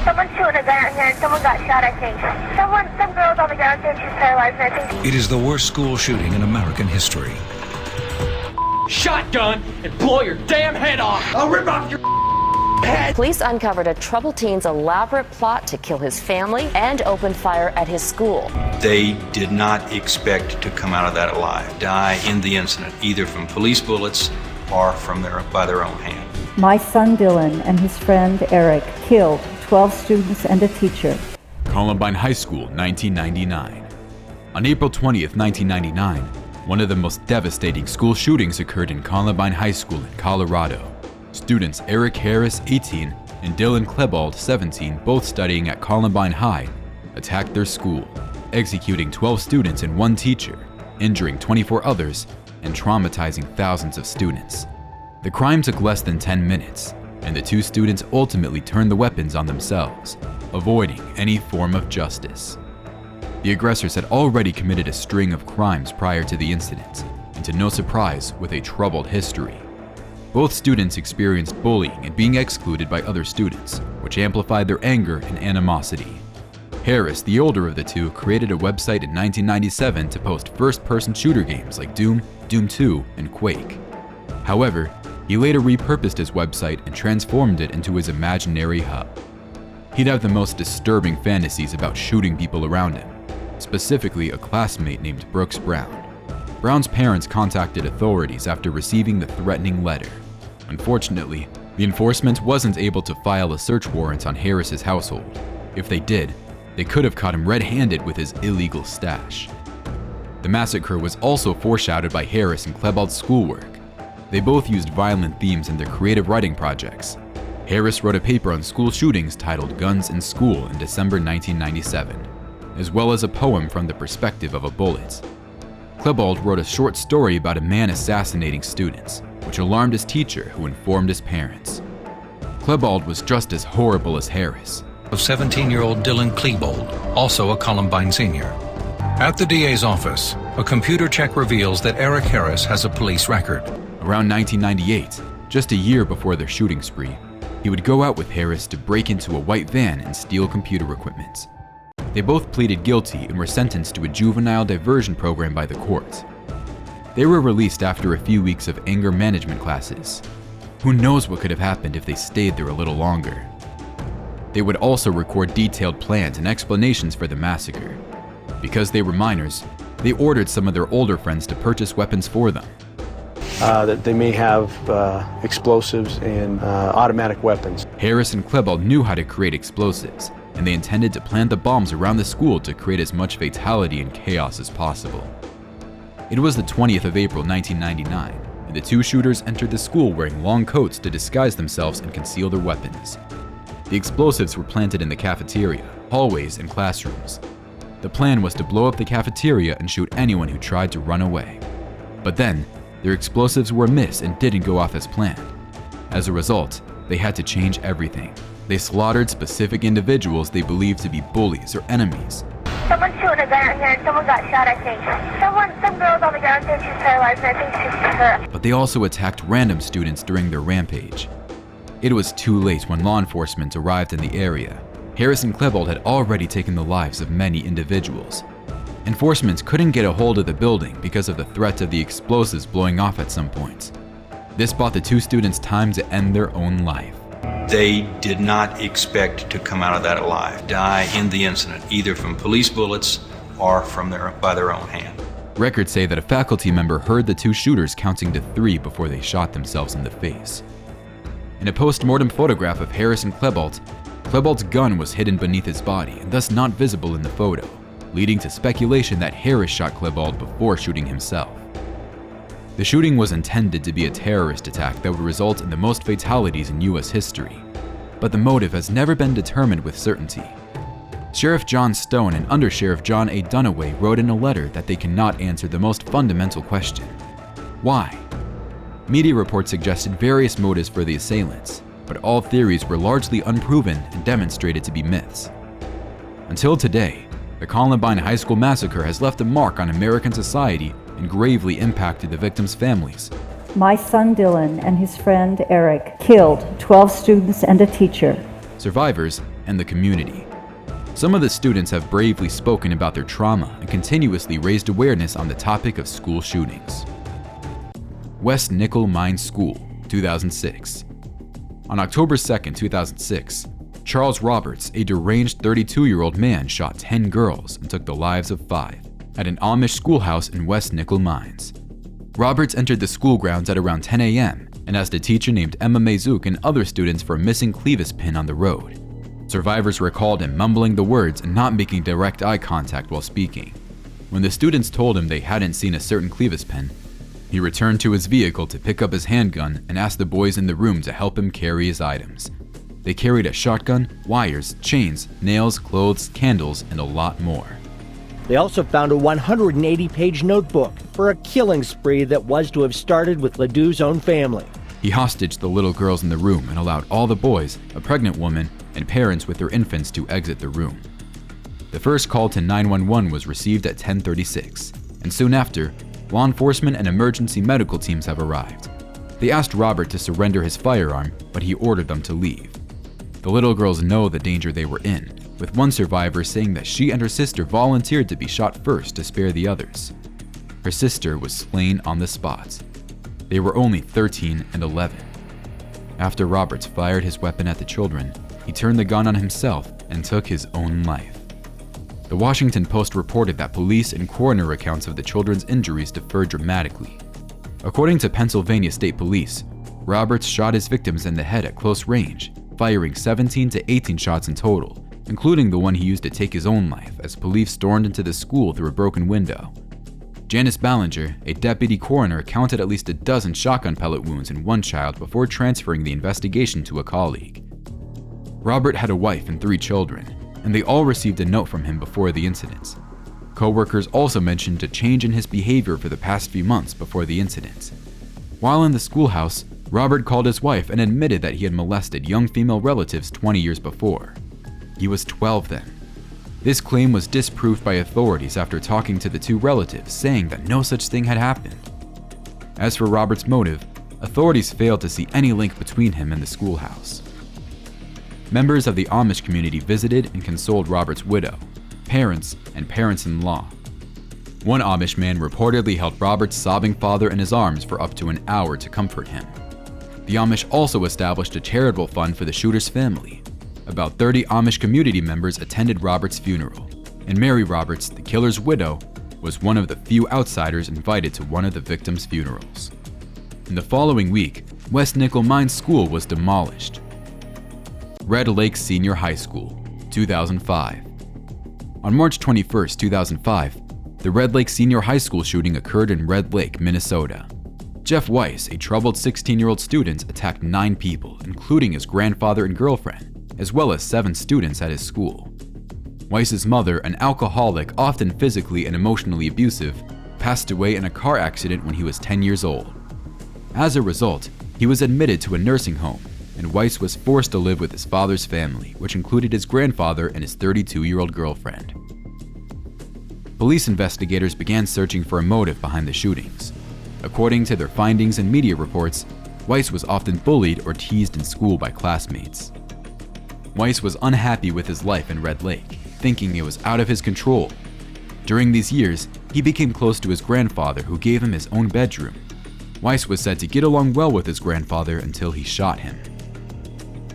Someone's shooting a gun out here and someone got shot, I think. Some girl's on the ground saying she's paralyzed, and I think... It is the worst school shooting in American history. Shotgun and blow your damn head off! I'll rip off your head! Police uncovered a troubled teen's elaborate plot to kill his family and open fire at his school. They did not expect to come out of that alive, die in the incident, either from police bullets or by their own hand. My son Dylan and his friend Eric killed 12 students and a teacher. Columbine High School, 1999. On April 20th, 1999, one of the most devastating school shootings occurred in Columbine High School in Colorado. Students Eric Harris, 18, and Dylan Klebold, 17, both studying at Columbine High, attacked their school, executing 12 students and 1 teacher, injuring 24 others, and traumatizing thousands of students. The crime took less than 10 minutes, and the 2 students ultimately turned the weapons on themselves, avoiding any form of justice. The aggressors had already committed a string of crimes prior to the incident, and to no surprise, with a troubled history. Both students experienced bullying and being excluded by other students, which amplified their anger and animosity. Harris, the older of the 2, created a website in 1997 to post first-person shooter games like Doom, Doom 2, and Quake. However, he later repurposed his website and transformed it into his imaginary hub. He'd have the most disturbing fantasies about shooting people around him, specifically a classmate named Brooks Brown. Brown's parents contacted authorities after receiving the threatening letter. Unfortunately, the enforcement wasn't able to file a search warrant on Harris's household. If they did, they could have caught him red-handed with his illegal stash. The massacre was also foreshadowed by Harris and Klebold's schoolwork. They both used violent themes in their creative writing projects. Harris wrote a paper on school shootings titled Guns in School in December 1997, as well as a poem from the perspective of a bullet. Klebold wrote a short story about a man assassinating students, which alarmed his teacher, who informed his parents. Klebold was just as horrible as Harris. Of 17-year-old Dylan Klebold, also a Columbine senior. At the DA's office, a computer check reveals that Eric Harris has a police record. Around 1998, just a year before their shooting spree, he would go out with Harris to break into a white van and steal computer equipment. They both pleaded guilty and were sentenced to a juvenile diversion program by the court. They were released after a few weeks of anger management classes. Who knows what could have happened if they stayed there a little longer. They would also record detailed plans and explanations for the massacre. Because they were minors, they ordered some of their older friends to purchase weapons for them. That they may have explosives and automatic weapons. Harris and Klebold knew how to create explosives, and they intended to plant the bombs around the school to create as much fatality and chaos as possible. It was the 20th of April 1999, and the 2 shooters entered the school wearing long coats to disguise themselves and conceal their weapons. The explosives were planted in the cafeteria, hallways, and classrooms. The plan was to blow up the cafeteria and shoot anyone who tried to run away. But then, their explosives were amiss and didn't go off as planned. As a result, they had to change everything. They slaughtered specific individuals they believed to be bullies or enemies. Someone's shooting a gun out here and someone got shot, I think. Some girl's on the ground saying she's paralyzed, and I think she's her. But they also attacked random students during their rampage. It was too late when law enforcement arrived in the area. Harris and Klebold had already taken the lives of many individuals. Enforcement couldn't get a hold of the building because of the threat of the explosives blowing off at some point. This bought the 2 students time to end their own life. They did not expect to come out of that alive, die in the incident, either from police bullets or by their own hand. Records say that a faculty member heard the 2 shooters counting to 3 before they shot themselves in the face. In a post-mortem photograph of Harris and Klebold's gun was hidden beneath his body and thus not visible in the photo, leading to speculation that Harris shot Klebold before shooting himself. The shooting was intended to be a terrorist attack that would result in the most fatalities in U.S. history, but the motive has never been determined with certainty. Sheriff John Stone and Undersheriff John A. Dunaway wrote in a letter that they cannot answer the most fundamental question: why? Media reports suggested various motives for the assailants, but all theories were largely unproven and demonstrated to be myths. Until today, the Columbine High School massacre has left a mark on American society and gravely impacted the victims' families. My son Dylan and his friend Eric killed 12 students and a teacher. Survivors, and the community. Some of the students have bravely spoken about their trauma and continuously raised awareness on the topic of school shootings. West Nickel Mines School, 2006. On October 2, 2006, Charles Roberts, a deranged 32-year-old man, shot 10 girls and took the lives of 5 at an Amish schoolhouse in West Nickel Mines. Roberts entered the school grounds at around 10 a.m. and asked a teacher named Emma Mazuk and other students for a missing Clevis pin on the road. Survivors recalled him mumbling the words and not making direct eye contact while speaking. When the students told him they hadn't seen a certain Clevis pin, he returned to his vehicle to pick up his handgun and asked the boys in the room to help him carry his items. They carried a shotgun, wires, chains, nails, clothes, candles, and a lot more. They also found a 180-page notebook for a killing spree that was to have started with Ledoux's own family. He hostaged the little girls in the room and allowed all the boys, a pregnant woman, and parents with their infants to exit the room. The first call to 911 was received at 10:36, and soon after, law enforcement and emergency medical teams have arrived. They asked Robert to surrender his firearm, but he ordered them to leave. The little girls know the danger they were in, with one survivor saying that she and her sister volunteered to be shot first to spare the others. Her sister was slain on the spot. They were only 13 and 11. After Roberts fired his weapon at the children, he turned the gun on himself and took his own life. The Washington Post reported that police and coroner accounts of the children's injuries differed dramatically. According to Pennsylvania State Police, Roberts shot his victims in the head at close range, firing 17 to 18 shots in total, including the one he used to take his own life as police stormed into the school through a broken window. Janice Ballinger, a deputy coroner, counted at least a dozen shotgun pellet wounds in one child before transferring the investigation to a colleague. Robert had a wife and 3 children, and they all received a note from him before the incident. Co-workers also mentioned a change in his behavior for the past few months before the incident. While in the schoolhouse, Robert called his wife and admitted that he had molested young female relatives 20 years before. He was 12 then. This claim was disproved by authorities after talking to the 2 relatives, saying that no such thing had happened. As for Robert's motive, authorities failed to see any link between him and the schoolhouse. Members of the Amish community visited and consoled Robert's widow, parents, and parents-in-law. One Amish man reportedly held Robert's sobbing father in his arms for up to an hour to comfort him. The Amish also established a charitable fund for the shooter's family. About 30 Amish community members attended Robert's funeral, and Mary Roberts, the killer's widow, was one of the few outsiders invited to one of the victims' funerals. In the following week, West Nickel Mines School was demolished. Red Lake Senior High School, 2005. On March 21, 2005, the Red Lake Senior High School shooting occurred in Red Lake, Minnesota. Jeff Weiss, a troubled 16-year-old student, attacked 9 people, including his grandfather and girlfriend, as well as 7 students at his school. Weiss's mother, an alcoholic, often physically and emotionally abusive, passed away in a car accident when he was 10 years old. As a result, he was admitted to a nursing home, and Weiss was forced to live with his father's family, which included his grandfather and his 32-year-old girlfriend. Police investigators began searching for a motive behind the shootings. According to their findings and media reports, Weiss was often bullied or teased in school by classmates. Weiss was unhappy with his life in Red Lake, thinking it was out of his control. During these years, he became close to his grandfather, who gave him his own bedroom. Weiss was said to get along well with his grandfather until he shot him.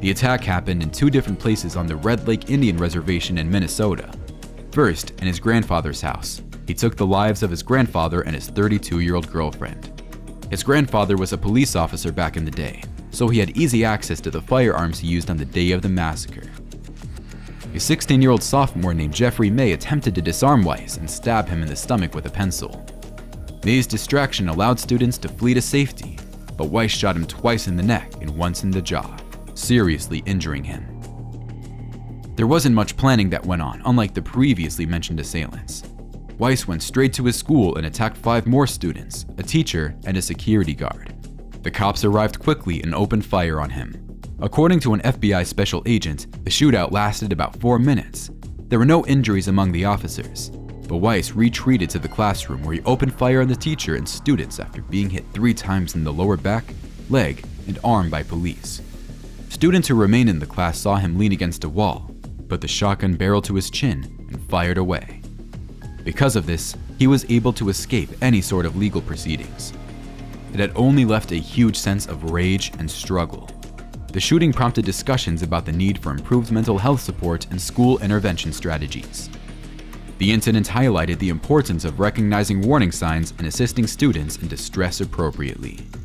The attack happened in 2 different places on the Red Lake Indian Reservation in Minnesota. First, in his grandfather's house, he took the lives of his grandfather and his 32-year-old girlfriend. His grandfather was a police officer back in the day, so he had easy access to the firearms he used on the day of the massacre. A 16-year-old sophomore named Jeffrey May attempted to disarm Weiss and stab him in the stomach with a pencil. May's distraction allowed students to flee to safety, but Weiss shot him twice in the neck and once in the jaw, seriously injuring him. There wasn't much planning that went on, unlike the previously mentioned assailants. Weiss went straight to his school and attacked 5 more students, a teacher, and a security guard. The cops arrived quickly and opened fire on him. According to an FBI special agent, the shootout lasted about 4 minutes. There were no injuries among the officers, but Weiss retreated to the classroom where he opened fire on the teacher and students after being hit 3 times in the lower back, leg, and arm by police. Students who remained in the class saw him lean against a wall, put the shotgun barrel to his chin, and fired away. Because of this, he was able to escape any sort of legal proceedings. It had only left a huge sense of rage and struggle. The shooting prompted discussions about the need for improved mental health support and school intervention strategies. The incident highlighted the importance of recognizing warning signs and assisting students in distress appropriately.